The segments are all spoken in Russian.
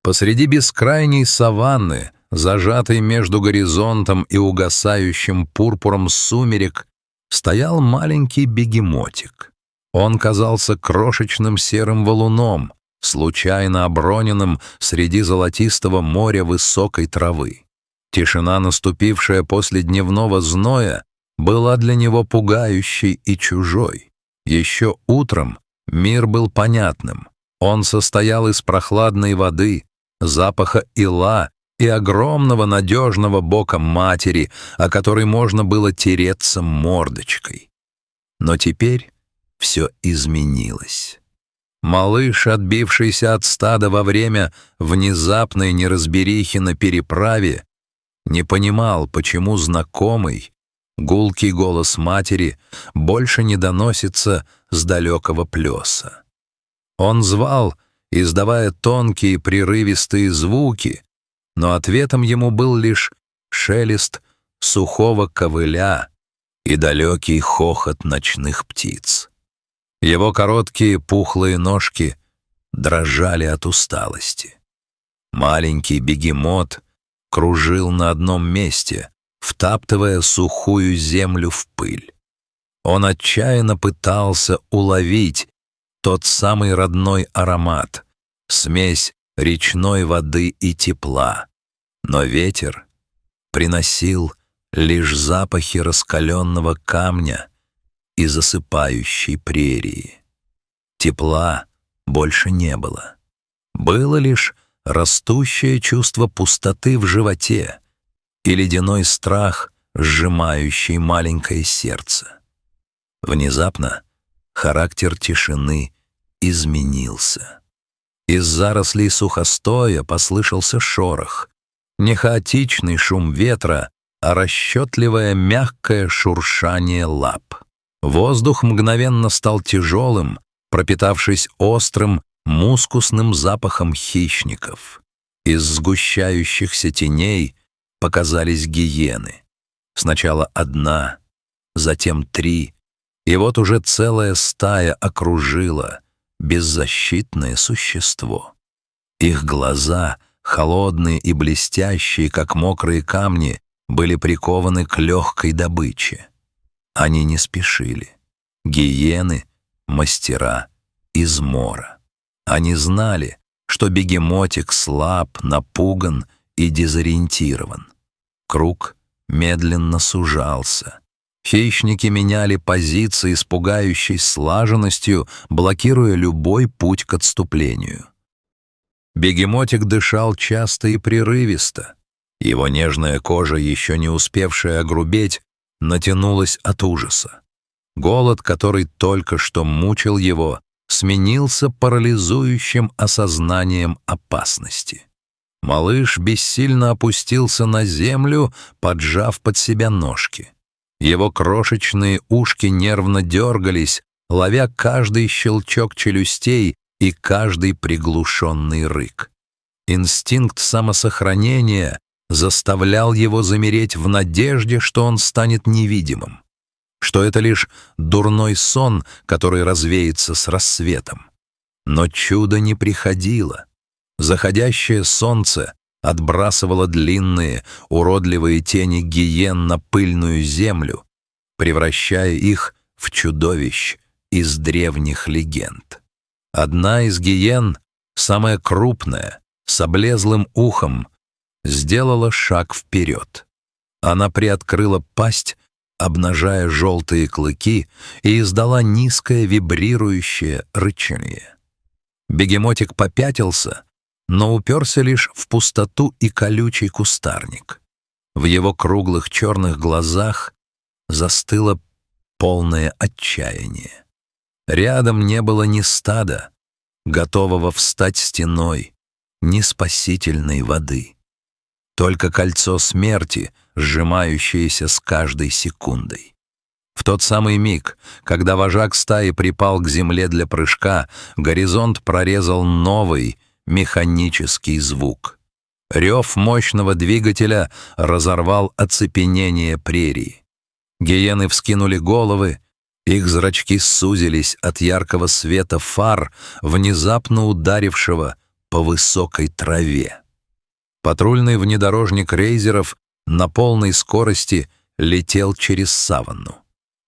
Посреди бескрайней саванны, зажатой между горизонтом и угасающим пурпуром сумерек, стоял маленький бегемотик. Он казался крошечным серым валуном, случайно оброненным среди золотистого моря высокой травы. Тишина, наступившая после дневного зноя, была для него пугающей и чужой. Еще утром мир был понятным. Он состоял из прохладной воды, запаха ила и огромного надежного бока матери, о которой можно было тереться мордочкой. Но теперь все изменилось. Малыш, отбившийся от стада во время внезапной неразберихи на переправе, не понимал, почему знакомый, гулкий голос матери больше не доносится с далекого плеса. Он звал, издавая тонкие прерывистые звуки, но ответом ему был лишь шелест сухого ковыля и далекий хохот ночных птиц. Его короткие пухлые ножки дрожали от усталости. Маленький бегемот кружил на одном месте, втаптывая сухую землю в пыль. Он отчаянно пытался уловить тот самый родной аромат, смесь речной воды и тепла, но ветер приносил лишь запахи раскаленного камня и засыпающей прерии. Тепла больше не было. Было лишь растущее чувство пустоты в животе и ледяной страх, сжимающий маленькое сердце. Внезапно характер тишины изменился. Из зарослей сухостоя послышался шорох, не хаотичный шум ветра, а расчетливое мягкое шуршание лап. Воздух мгновенно стал тяжелым, пропитавшись острым, мускусным запахом хищников. Из сгущающихся теней показались гиены. Сначала одна, затем 3, и вот уже целая стая окружила беззащитное существо. Их глаза, холодные и блестящие, как мокрые камни, были прикованы к легкой добыче. Они не спешили. Гиены — мастера измора. Они знали, что бегемотик слаб, напуган и дезориентирован. Круг медленно сужался. Хищники меняли позиции с пугающей слаженностью, блокируя любой путь к отступлению. Бегемотик дышал часто и прерывисто. Его нежная кожа, еще не успевшая огрубеть, натянулась от ужаса. Голод, который только что мучил его, сменился парализующим осознанием опасности. Малыш бессильно опустился на землю, поджав под себя ножки. Его крошечные ушки нервно дергались, ловя каждый щелчок челюстей и каждый приглушенный рык. Инстинкт самосохранения заставлял его замереть в надежде, что он станет невидимым, что это лишь дурной сон, который развеется с рассветом. Но чудо не приходило. Заходящее солнце отбрасывало длинные, уродливые тени гиен на пыльную землю, превращая их в чудовищ из древних легенд. Одна из гиен, самая крупная, с облезлым ухом, сделала шаг вперед. Она приоткрыла пасть, обнажая желтые клыки, и издала низкое вибрирующее рычание. Бегемотик попятился, но уперся лишь в пустоту и колючий кустарник. В его круглых черных глазах застыло полное отчаяние. Рядом не было ни стада, готового встать стеной, ни спасительной воды. Только кольцо смерти, сжимающееся с каждой секундой. В тот самый миг, когда вожак стаи припал к земле для прыжка, горизонт прорезал новый механический звук. Рев мощного двигателя разорвал оцепенение прерии. Гиены вскинули головы, их зрачки сузились от яркого света фар, внезапно ударившего по высокой траве. Патрульный внедорожник рейзеров на полной скорости летел через саванну.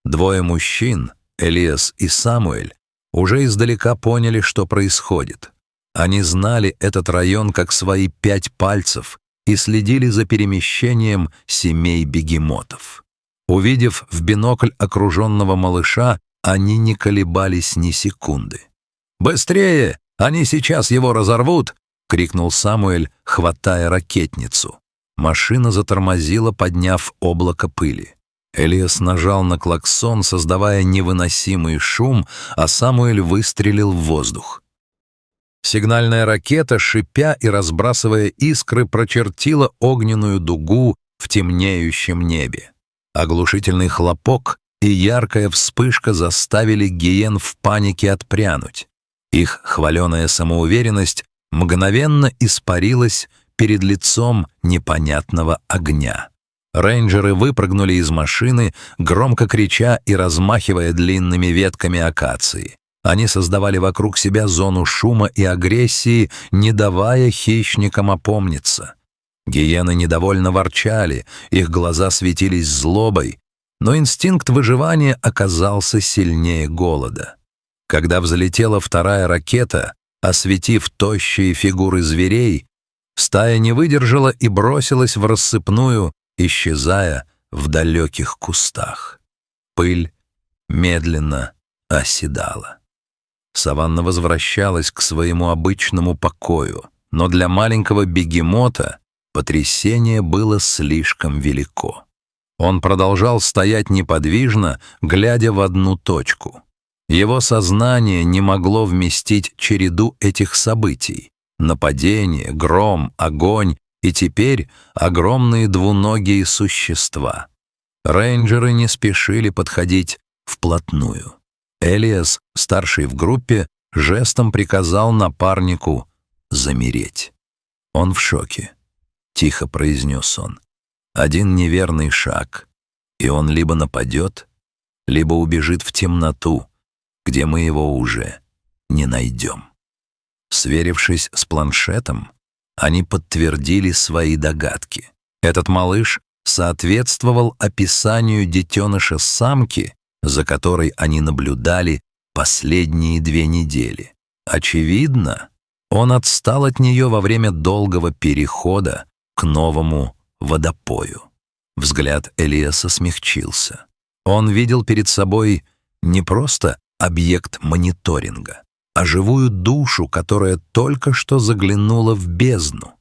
Двое мужчин, Элиас и Самуэль, уже издалека поняли, что происходит. Они знали этот район как свои 5 пальцев и следили за перемещением семей бегемотов. Увидев в бинокль окруженного малыша, они не колебались ни секунды. «Быстрее! Они сейчас его разорвут!» — крикнул Самуэль, хватая ракетницу. Машина затормозила, подняв облако пыли. Элиас нажал на клаксон, создавая невыносимый шум, а Самуэль выстрелил в воздух. Сигнальная ракета, шипя и разбрасывая искры, прочертила огненную дугу в темнеющем небе. Оглушительный хлопок и яркая вспышка заставили гиен в панике отпрянуть. Их хваленая самоуверенность мгновенно испарилась перед лицом непонятного огня. Рейнджеры выпрыгнули из машины, громко крича и размахивая длинными ветками акации. Они создавали вокруг себя зону шума и агрессии, не давая хищникам опомниться. Гиены недовольно ворчали, их глаза светились злобой, но инстинкт выживания оказался сильнее голода. Когда взлетела вторая ракета, осветив тощие фигуры зверей, стая не выдержала и бросилась в рассыпную, исчезая в далеких кустах. Пыль медленно оседала. Саванна возвращалась к своему обычному покою, но для маленького бегемота потрясение было слишком велико. Он продолжал стоять неподвижно, глядя в одну точку. Его сознание не могло вместить череду этих событий: нападение, гром, огонь и теперь огромные двуногие существа. Рейнджеры не спешили подходить вплотную. Элиас, старший в группе, жестом приказал напарнику замереть. «Он в шоке», — тихо произнес он. «Один неверный шаг, и он либо нападет, либо убежит в темноту, где мы его уже не найдем». Сверившись с планшетом, они подтвердили свои догадки. Этот малыш соответствовал описанию детеныша самки, за которой они наблюдали последние 2 недели. Очевидно, он отстал от нее во время долгого перехода к новому водопою. Взгляд Элиаса смягчился. Он видел перед собой не просто объект мониторинга, а живую душу, которая только что заглянула в бездну.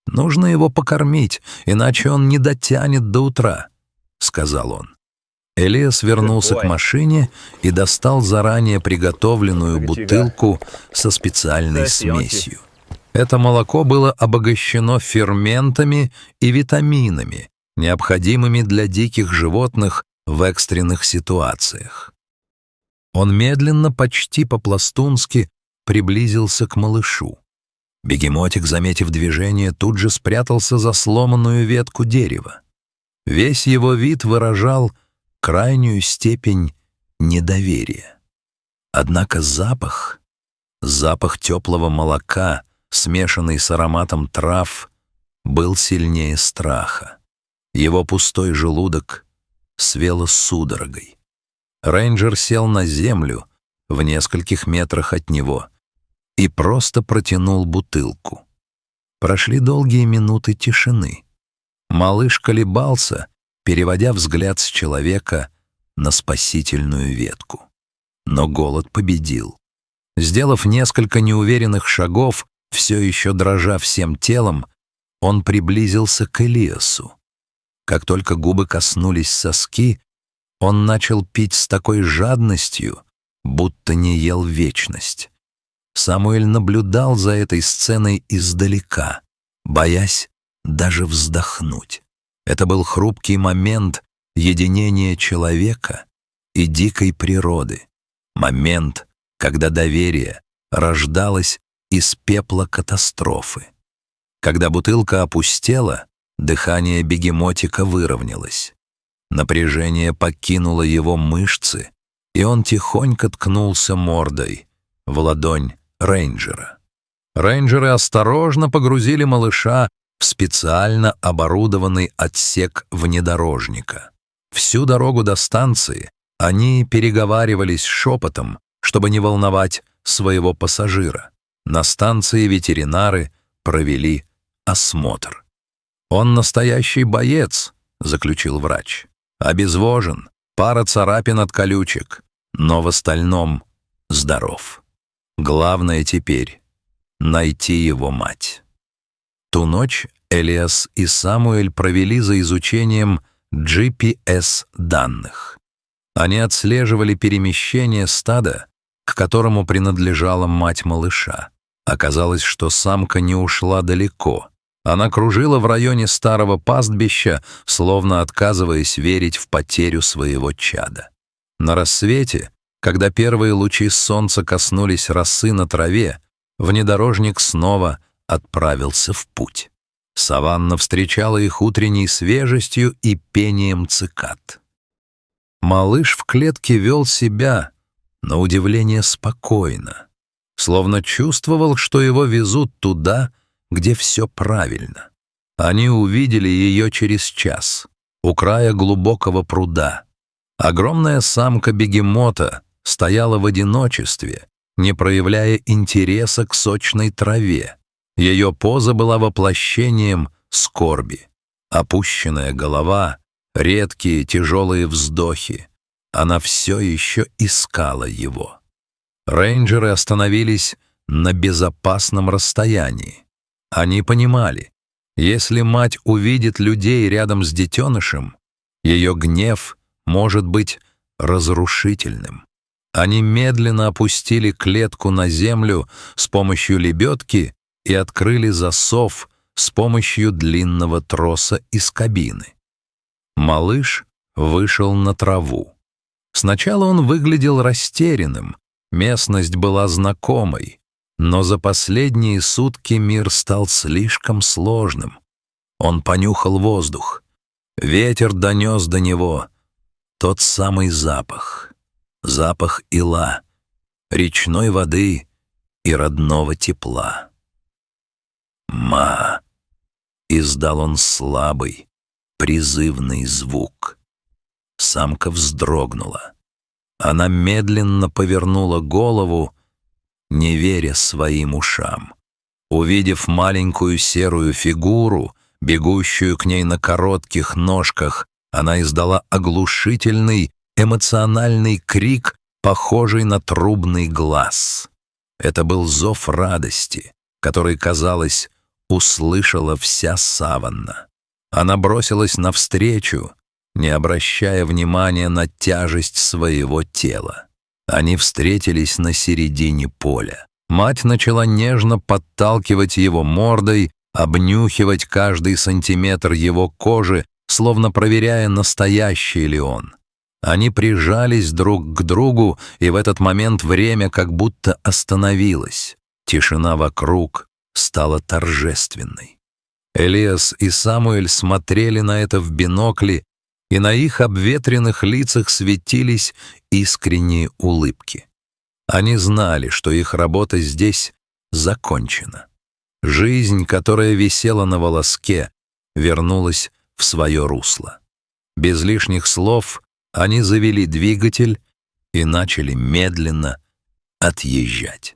«Нужно его покормить, иначе он не дотянет до утра», — сказал он. Элиас вернулся к машине и достал заранее приготовленную бутылку со специальной смесью. Это молоко было обогащено ферментами и витаминами, необходимыми для диких животных в экстренных ситуациях. Он медленно, почти по-пластунски, приблизился к малышу. Бегемотик, заметив движение, тут же спрятался за сломанную ветку дерева. Весь его вид выражал крайнюю степень недоверия. Однако запах теплого молока, смешанный с ароматом трав, был сильнее страха. Его пустой желудок свело судорогой. Рейнджер сел на землю в нескольких метрах от него и просто протянул бутылку. Прошли долгие минуты тишины. Малыш колебался, переводя взгляд с человека на спасительную ветку. Но голод победил. Сделав несколько неуверенных шагов, все еще дрожа всем телом, он приблизился к Элиасу. Как только губы коснулись соски, он начал пить с такой жадностью, будто не ел вечность. Самуэль наблюдал за этой сценой издалека, боясь даже вздохнуть. Это был хрупкий момент единения человека и дикой природы. Момент, когда доверие рождалось из пепла катастрофы. Когда бутылка опустела, дыхание бегемотика выровнялось. Напряжение покинуло его мышцы, и он тихонько ткнулся мордой в ладонь рейнджера. Рейнджеры осторожно погрузили малыша в специально оборудованный отсек внедорожника. Всю дорогу до станции они переговаривались шепотом, чтобы не волновать своего пассажира. На станции ветеринары провели осмотр. «Он настоящий боец», — заключил врач. «Обезвожен, пара царапин от колючек, но в остальном здоров. Главное теперь — найти его мать». Ту ночь Элиас и Самуэль провели за изучением GPS-данных. Они отслеживали перемещение стада, к которому принадлежала мать малыша. Оказалось, что самка не ушла далеко. Она кружила в районе старого пастбища, словно отказываясь верить в потерю своего чада. На рассвете, когда первые лучи солнца коснулись росы на траве, внедорожник снова отправился в путь. Саванна встречала их утренней свежестью и пением цикад. Малыш в клетке вел себя, на удивление, спокойно, словно чувствовал, что его везут туда, где все правильно. Они увидели ее через час, у края глубокого пруда. Огромная самка бегемота стояла в одиночестве, не проявляя интереса к сочной траве. Ее поза была воплощением скорби. Опущенная голова, редкие тяжелые вздохи. Она все еще искала его. Рейнджеры остановились на безопасном расстоянии. Они понимали, если мать увидит людей рядом с детенышем, ее гнев может быть разрушительным. Они медленно опустили клетку на землю с помощью лебедки и открыли засов с помощью длинного троса из кабины. Малыш вышел на траву. Сначала он выглядел растерянным, местность была знакомой, но за последние сутки мир стал слишком сложным. Он понюхал воздух. Ветер донес до него тот самый запах. Запах ила, речной воды и родного тепла. «Ма!» — издал он слабый, призывный звук. Самка вздрогнула. Она медленно повернула голову, не веря своим ушам. Увидев маленькую серую фигуру, бегущую к ней на коротких ножках, она издала оглушительный, эмоциональный крик, похожий на трубный глаз. Это был зов радости, который, казалось, услышала вся саванна. Она бросилась навстречу, не обращая внимания на тяжесть своего тела. Они встретились на середине поля. Мать начала нежно подталкивать его мордой, обнюхивать каждый сантиметр его кожи, словно проверяя, настоящий ли он. Они прижались друг к другу, и в этот момент время как будто остановилось. Тишина вокруг стала торжественной. Элиас и Самуэль смотрели на это в бинокли, и на их обветренных лицах светились искренние улыбки. Они знали, что их работа здесь закончена. Жизнь, которая висела на волоске, вернулась в свое русло. Без лишних слов они завели двигатель и начали медленно отъезжать.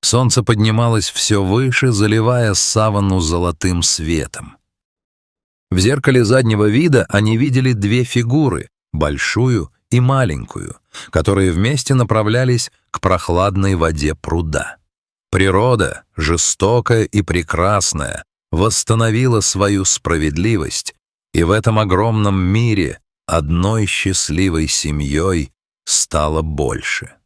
Солнце поднималось все выше, заливая саванну золотым светом. В зеркале заднего вида они видели две фигуры, большую и маленькую, которые вместе направлялись к прохладной воде пруда. Природа, жестокая и прекрасная, восстановила свою справедливость, и в этом огромном мире одной счастливой семьей стало больше.